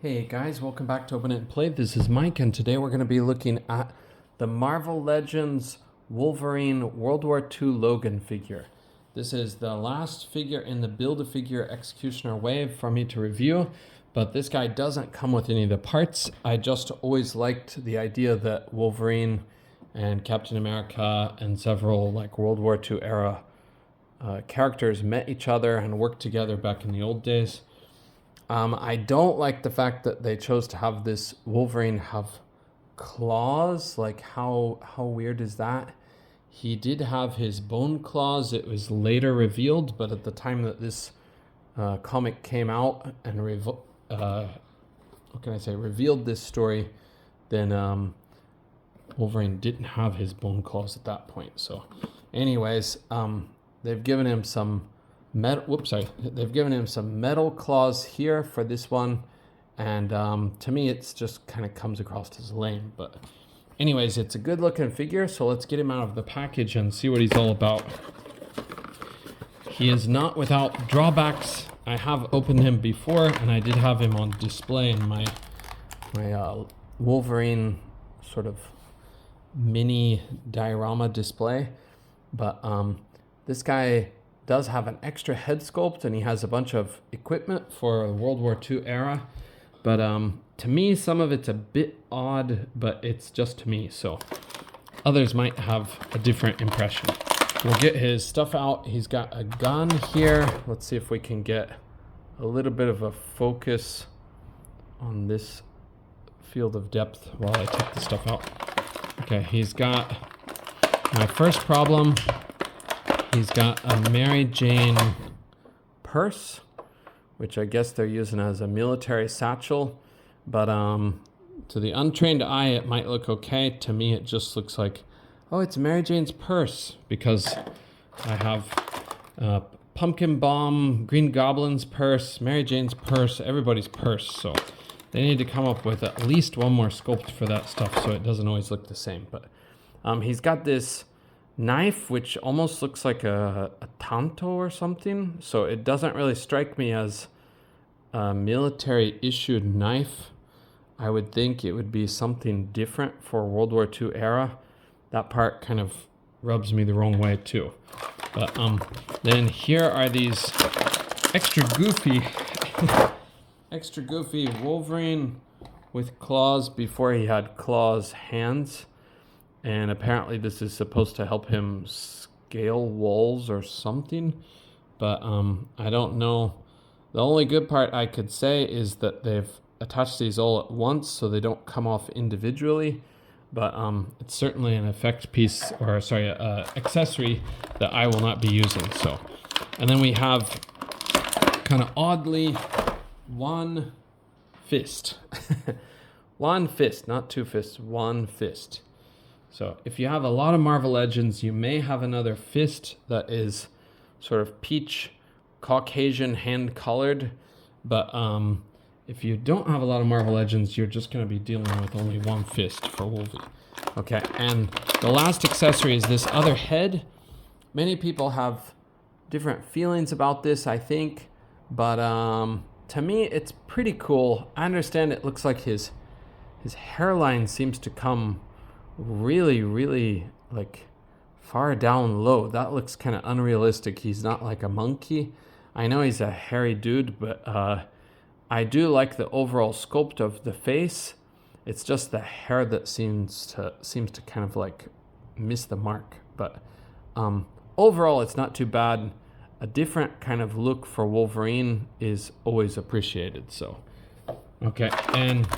Hey guys, welcome back to Open It and Play. This is Mike, and today we're going to be looking at the Marvel Legends Wolverine World War II Logan figure. This is the last figure in the Build-A-Figure Executioner wave for me to review, but this guy doesn't come with any of the parts. I just always liked the idea that Wolverine and Captain America and several World War II era characters met each other and worked together back in the old days. I don't like the fact that they chose to have this Wolverine have claws. Like, how weird is that? He did have his bone claws. It was later revealed, but at the time that this comic came out and revealed this story, then Wolverine didn't have his bone claws at that point. So anyways, they've given him some They've given him some metal claws here for this one, and to me, it's just kind of comes across as lame. But anyways, it's a good-looking figure, so let's get him out of the package and see what he's all about. He is not without drawbacks. I have opened him before, and I did have him on display in my Wolverine sort of mini diorama display. But this guy does have an extra head sculpt, and he has a bunch of equipment for the World War II era. But to me, some of it's a bit odd, but it's just to me. So others might have a different impression. We'll get his stuff out. He's got a gun here. Let's see if we can get a little bit of a focus on this field of depth while I take the stuff out. Okay, he's got my first problem. He's got a Mary Jane purse, which I guess they're using as a military satchel. But to the untrained eye, it might look okay. To me, it just looks like, oh, it's Mary Jane's purse, because I have Pumpkin Bomb, Green Goblin's purse, Mary Jane's purse, everybody's purse. So they need to come up with at least one more sculpt for that stuff so it doesn't always look the same. But he's got this knife, which almost looks like a tanto or something. So it doesn't really strike me as a military issued knife. I would think it would be something different for World War II era. That part kind of rubs me the wrong way too. But then here are these extra goofy Wolverine with claws before he had claws hands. And apparently this is supposed to help him scale walls or something. But I don't know. The only good part I could say is that they've attached these all at once so they don't come off individually. But it's certainly an accessory that I will not be using. So, and then we have kind of oddly one fist. One fist, not two fists, one fist. So if you have a lot of Marvel Legends, you may have another fist that is sort of peach, Caucasian, hand-colored. But if you don't have a lot of Marvel Legends, you're just going to be dealing with only one fist for Wolverine. Okay, and the last accessory is this other head. Many people have different feelings about this, I think. But to me, it's pretty cool. I understand it looks like his hairline seems to come really like far down low. That looks kind of unrealistic. He's not like a monkey. I know he's a hairy dude, but I do like the overall sculpt of the face. It's just the hair that seems to kind of like miss the mark. But overall, it's not too bad. A different kind of look for Wolverine is always appreciated. So okay, and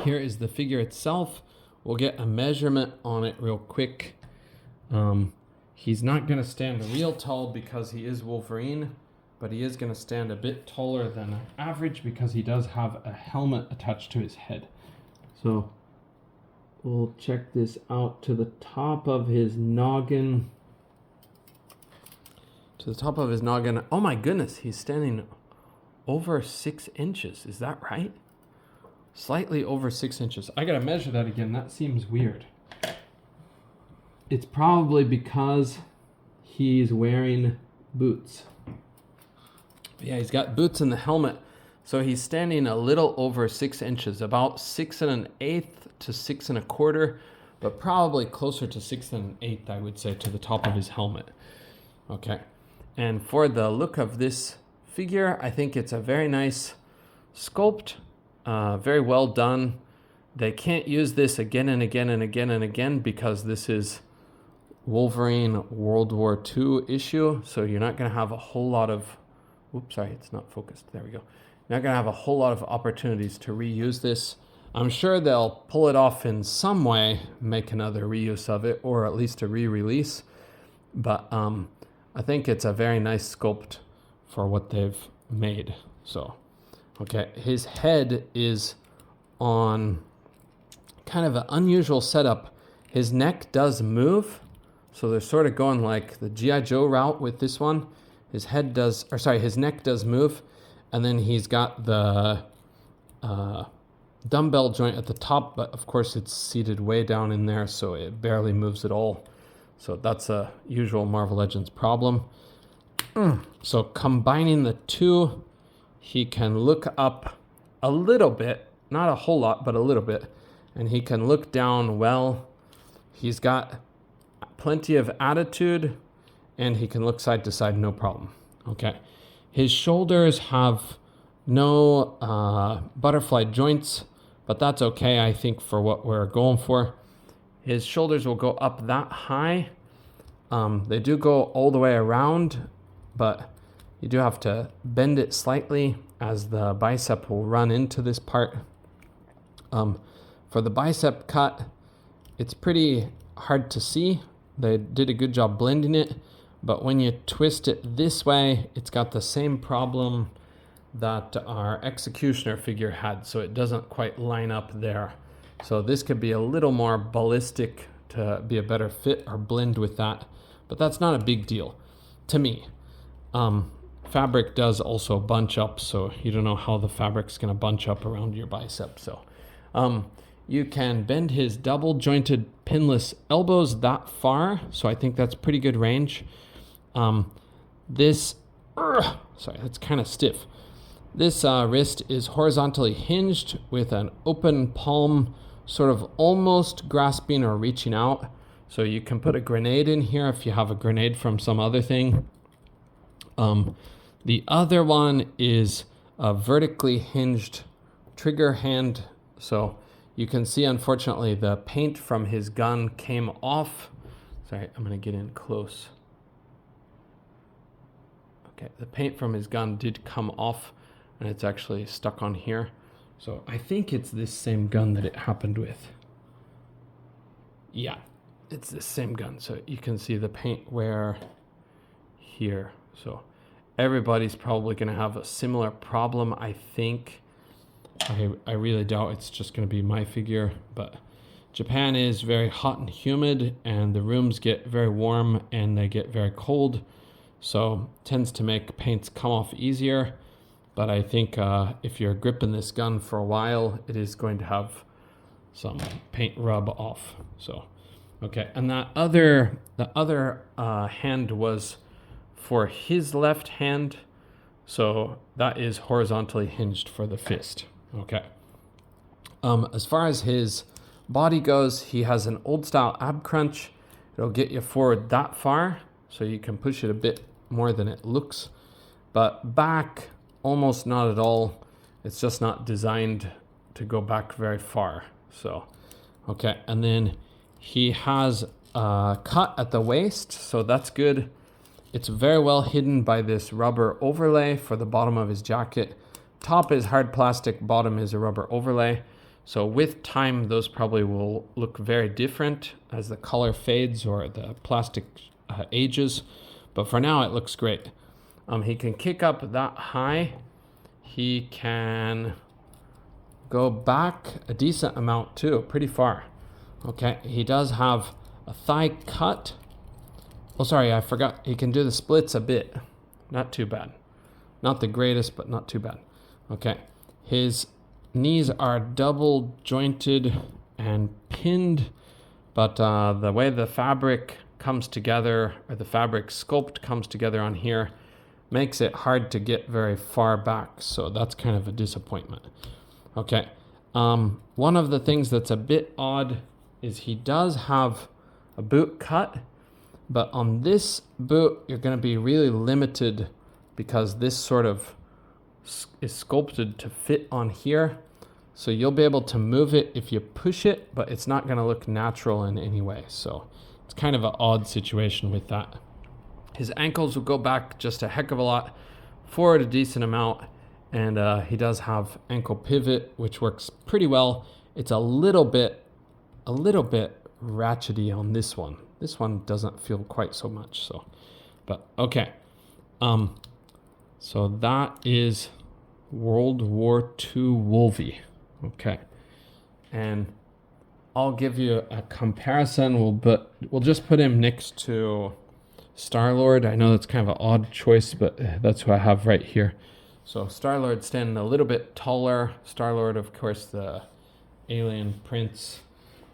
here is the figure itself. We'll get a measurement on it real quick. He's not going to stand real tall because he is Wolverine, but he is going to stand a bit taller than average because he does have a helmet attached to his head. So we'll check this out to the top of his noggin. To the top of his noggin. Oh my goodness, he's standing over 6 inches. Is that right? Slightly over 6 inches. I gotta measure that again. That seems weird. It's probably because he's wearing boots. Yeah, he's got boots and the helmet So he's standing a little over 6 inches, about 6 1/8 to 6 1/4, but probably closer to 6 1/8, I would say, to the top of his helmet. Okay. And for the look of this figure, I think it's a very nice sculpt, very well done. They can't use this again and again and again and again because this is Wolverine World War II issue. So you're not going to have a whole lot of, oops, sorry, it's not focused. There we go. You're not going to have a whole lot of opportunities to reuse this. I'm sure they'll pull it off in some way, make another reuse of it, or at least a re-release. But I think it's a very nice sculpt for what they've made. So, okay, his head is on kind of an unusual setup. His neck does move, so they're sort of going like the G.I. Joe route with this one. His head does, or sorry, his neck does move, and then he's got the dumbbell joint at the top, but of course it's seated way down in there, so it barely moves at all. So that's a usual Marvel Legends problem. So combining the two, he can look up a little bit, not a whole lot, but a little bit, and he can look down well. He's got plenty of attitude, and he can look side to side, no problem. Okay. His shoulders have no butterfly joints, but that's okay, I think, for what we're going for. His shoulders will go up that high. They do go all the way around, but you do have to bend it slightly as the bicep will run into this part. For the bicep cut, it's pretty hard to see. They did a good job blending it, but when you twist it this way, it's got the same problem that our Executioner figure had, so it doesn't quite line up there. So this could be a little more ballistic to be a better fit or blend with that, but that's not a big deal to me. Fabric does also bunch up, so you don't know how the fabric's going to bunch up around your bicep. So you can bend his double jointed pinless elbows that far, so I think that's pretty good range. Sorry, that's kind of stiff. This wrist is horizontally hinged with an open palm sort of almost grasping or reaching out. So you can put a grenade in here if you have a grenade from some other thing. The other one is a vertically hinged trigger hand. So you can see, unfortunately, the paint from his gun came off. Sorry, I'm going to get in close. Okay, the paint from his gun did come off, and it's actually stuck on here. So I think it's this same gun that it happened with. Yeah, it's the same gun. So you can see the paint wear here. So everybody's probably going to have a similar problem, I think. I really doubt it's just going to be my figure, but Japan is very hot and humid, and the rooms get very warm and they get very cold, so tends to make paints come off easier. But I think if you're gripping this gun for a while, it is going to have some paint rub off. So, okay, and the other hand was for his left hand, so that is horizontally hinged for the fist. Okay. As far as his body goes, he has an old style ab crunch. It'll get you forward that far, so you can push it a bit more than it looks. But back, almost not at all. It's just not designed to go back very far. So, okay. And then he has a cut at the waist, so that's good. It's very well hidden by this rubber overlay for the bottom of his jacket. Top is hard plastic, bottom is a rubber overlay. So with time, those probably will look very different as the color fades or the plastic ages. But for now, it looks great. He can kick up that high. He can go back a decent amount too, pretty far. Okay, he does have a thigh cut. Oh, sorry, I forgot. He can do the splits a bit. Not too bad. Not the greatest, but not too bad. Okay, his knees are double jointed and pinned, but the way the fabric comes together, or the fabric sculpt comes together on here, makes it hard to get very far back. So that's kind of a disappointment. Okay. One of the things that's a bit odd is he does have a boot cut, but on this boot, you're going to be really limited because this sort of is sculpted to fit on here. So you'll be able to move it if you push it, but it's not going to look natural in any way. So it's kind of an odd situation with that. His ankles will go back just a heck of a lot, forward a decent amount, and he does have ankle pivot, which works pretty well. It's a little bit ratchety on this one. This one doesn't feel quite so much. So, but okay. So that is World War II Wolvie. Okay, and I'll give you a comparison. We'll just put him next to Star-Lord. I know that's kind of an odd choice, but that's who I have right here. So Star-Lord standing a little bit taller. Star-Lord, of course, the alien prince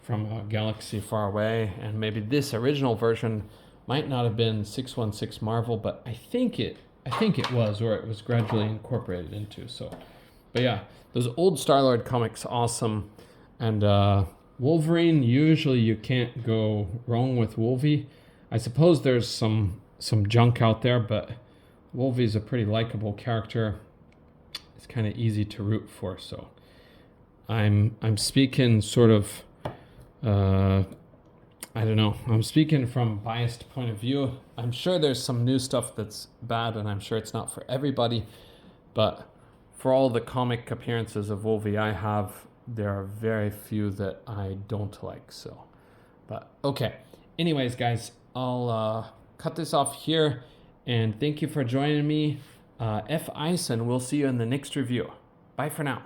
from a galaxy far away, and maybe this original version might not have been 616 Marvel, but I think it was, or it was gradually incorporated into. So, but yeah, those old Star-Lord comics, awesome. And Wolverine, usually you can't go wrong with Wolvie. I suppose there's some junk out there, but Wolvie's a pretty likable character. It's kind of easy to root for. So I'm speaking sort of I don't know. I'm speaking from a biased point of view. I'm sure there's some new stuff that's bad, and I'm sure it's not for everybody. But for all the comic appearances of Wolvie I have, there are very few that I don't like. So, but okay. Anyways, guys, I'll cut this off here, and thank you for joining me. F Ice, and we'll see you in the next review. Bye for now.